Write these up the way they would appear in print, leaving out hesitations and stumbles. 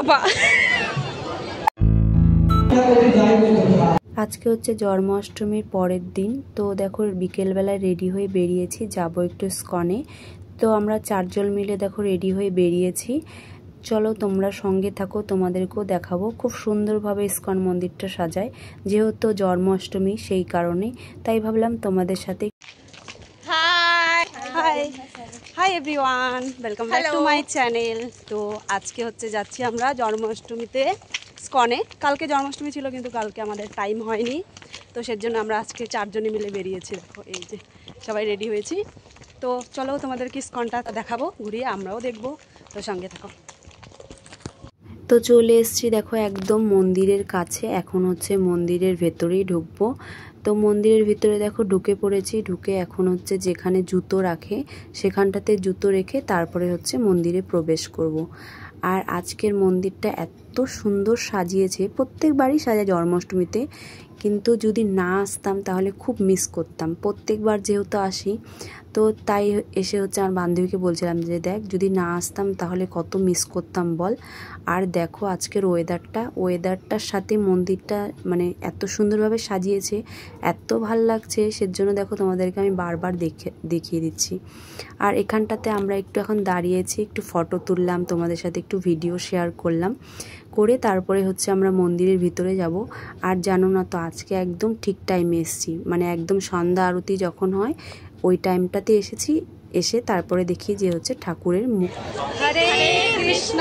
চাপা। আজকে হচ্ছে জন্মাষ্টমীর পরের দিন। তো দেখো বিকেলবেলায় রেডি হয়ে বেরিয়েছি, যাব একটু ইস্কনে। তো আমরা 4 জন মিলে দেখো রেডি হয়ে বেরিয়েছি। চলো তোমরা সঙ্গে থাকো, তোমাদেরকেও দেখাবো। খুব সুন্দরভাবে ইস্কন মন্দিরটা সাজায়, যেহেতু জন্মাষ্টমী সেই কারণে, তাই ভাবলাম তোমাদের সাথে। Hi everyone, welcome back to my channel. তো আজকে হচ্ছে যাচ্ছি আমরা জন্মাষ্টমীতে ইস্কনে। কালকে জন্মাষ্টমী ছিল কিন্তু কালকে আমাদের টাইম হয়নি, তো সেজন্য আমরা আজকে 4 জনে মিলে বেরিয়েছি। দেখো এই যে সবাই রেডি হয়েছি। তো চলো তোমাদেরকে ইস্কনটা দেখাবো, ঘুরিয়ে আমরাও দেখবো, তো সঙ্গে থাকো। তো চলে এসছি দেখো একদম মন্দিরের কাছে। এখন হচ্ছে মন্দিরের ভেতরেই ঢুকবো। তো মন্দিরের ভিতরে দেখো ঢুকে পড়েছি। ঢুকে এখন হচ্ছে যেখানে জুতো রাখে সেখানটাতে জুতো রেখে তারপরে হচ্ছে মন্দিরে প্রবেশ করব। আর আজকের মন্দিরটা এত সুন্দর সাজিয়েছে, প্রত্যেকবারই সাজায় জন্মাষ্টমীতে, কিন্তু যদি না আসতাম তাহলে খুব মিস করতাম। প্রত্যেকবার যেহেতু আসি, তো তাই এসে হচ্ছে আমার বান্ধবীকে বলছিলাম যে দেখ যদি না আসতাম তাহলে কত মিস করতাম বল। আর দেখো আজকের ওয়েদারটার সাথে মন্দিরটা মানে এত সুন্দরভাবে সাজিয়েছে, এত ভাল লাগছে। সেজন্য দেখো তোমাদেরকে আমি বারবার দেখিয়ে দিচ্ছি। আর এখানটাতে আমরা একটু এখন দাঁড়িয়েছি, একটু ফটো তুললাম, তোমাদের সাথে একটু ভিডিও শেয়ার করলাম, করে তারপরে হচ্ছে আমরা মন্দিরের ভিতরে যাব। আর জানো না তো আজকে একদম ঠিক টাইমে এসেছি, মানে একদম সন্ধ্যা আরতি যখন হয় ওই টাইমটাতে এসেছি। এসে তারপরে দেখি যে হচ্ছে ঠাকুরের মুখ। হরে কৃষ্ণ।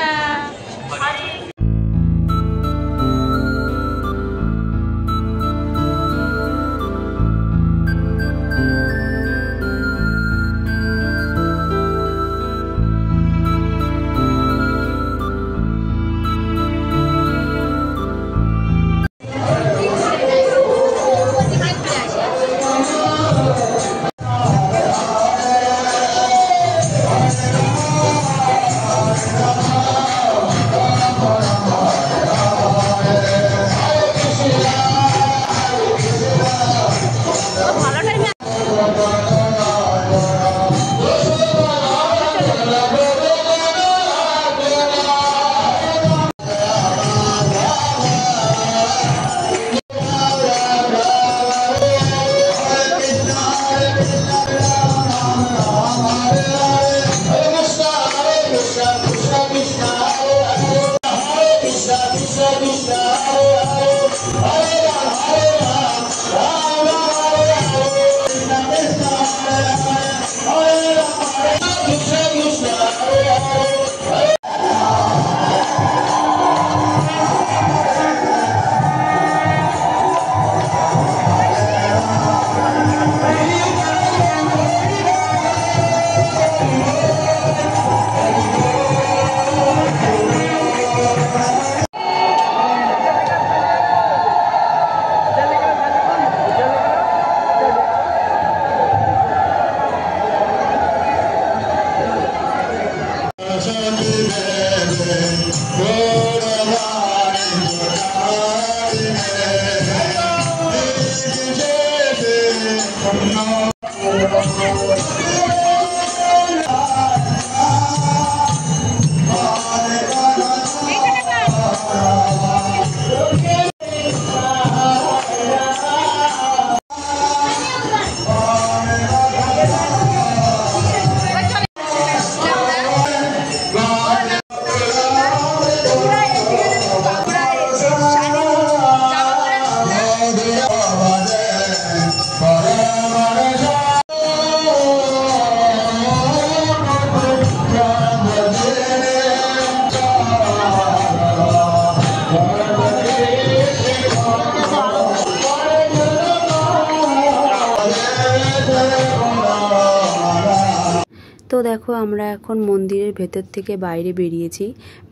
তো দেখো আমরা এখন মন্দিরের ভেতর থেকে বাইরে বেরিয়েছি।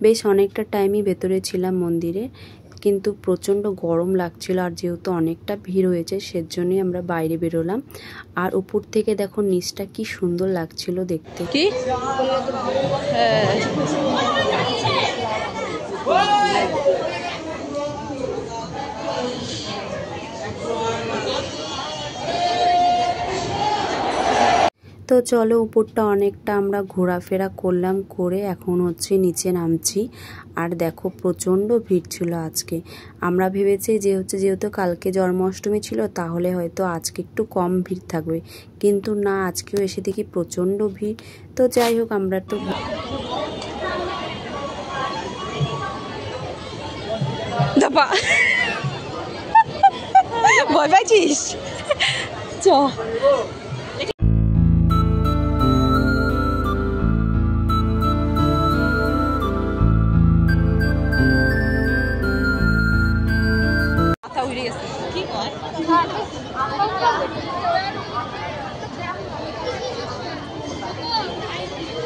বেশ অনেকটা টাইমই ভেতরে ছিলাম মন্দিরে, কিন্তু প্রচণ্ড গরম লাগছিল। আর যেহেতু অনেকটা ভিড় হয়েছে সেজন্যই আমরা বাইরে বেরোলাম। আর উপর থেকে দেখো নিচটা কি সুন্দর লাগছিল দেখতে। কি তো তো চলো উপরটা অনেকটা আমরা ঘোরাফেরা করলাম, করে এখন হচ্ছে নিচে নামছি। আর দেখো প্রচণ্ড ভিড় ছিল আজকে। আমরা ভেবেছি যেহেতু কালকে জন্মাষ্টমী ছিল তাহলে হয়তো আজকে একটু কম ভিড় থাকবে, কিন্তু না, আজকেও এসে দেখি প্রচণ্ড ভিড়। তো যাই হোক, আমরা তো ভয় পাইছিস? চ মাথা উড়ে গেছে। কি কয়?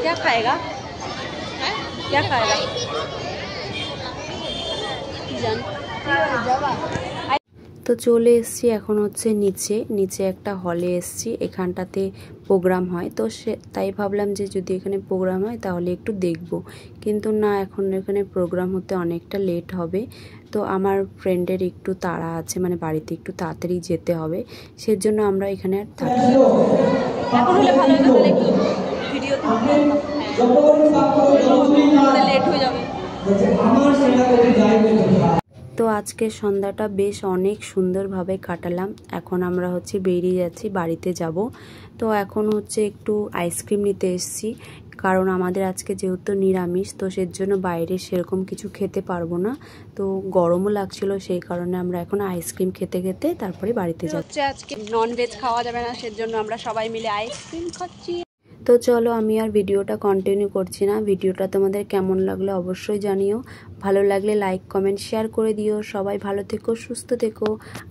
क्या खाएगा? क्या खाएगा? তো চলে এসছি এখন হচ্ছে নিচে একটা হলে এসছি, এখানটাতে প্রোগ্রাম হয়। তো তাই ভাবলাম যে যদি এখানে প্রোগ্রাম হয় তাহলে একটু দেখব, কিন্তু না, এখন এখানে প্রোগ্রাম হতে অনেকটা লেট হবে। তো আমার ফ্রেন্ডের একটু তাড়া আছে, মানে বাড়িতে একটু তাড়াতাড়ি যেতে হবে, সেজন্য আমরা এখানে আর থাকি। এখন হলে ভালো হতো, তাহলে একটু ভিডিও লেট হয়ে যাবে। তো আজকের সন্ধ্যাটা বেশ অনেক সুন্দরভাবে কাটালাম। এখন আমরা হচ্ছে বেরিয়ে যাচ্ছি, বাড়িতে যাব। তো এখন হচ্ছে একটু আইসক্রিম নিতে এসেছি, কারণ আমাদের আজকে যেহেতু নিরামিষ, তো সের জন্য বাইরে সেরকম কিছু খেতে পারবো না। তো গরমও লাগছিল, সেই কারণে আমরা এখন আইসক্রিম খেতে খেতে তারপরে বাড়িতে যাচ্ছি। আজকে ননভেজ খাওয়া যাবে না, সেজন্য আমরা সবাই মিলে আইসক্রিম খাচ্ছি। তো চলো, আমি আর ভিডিওটা কন্টিনিউ করছি না। ভিডিওটা তোমাদের কেমন লাগলো অবশ্যই জানিও। ভালো লাগলে লাইক কমেন্ট শেয়ার করে দিও। সবাই ভালো থেকো, সুস্থ থেকো।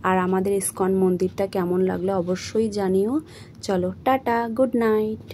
আর আমাদের ইসকন মন্দিরটা কেমন লাগলো অবশ্যই জানিও। চলো, টাটা, গুড নাইট।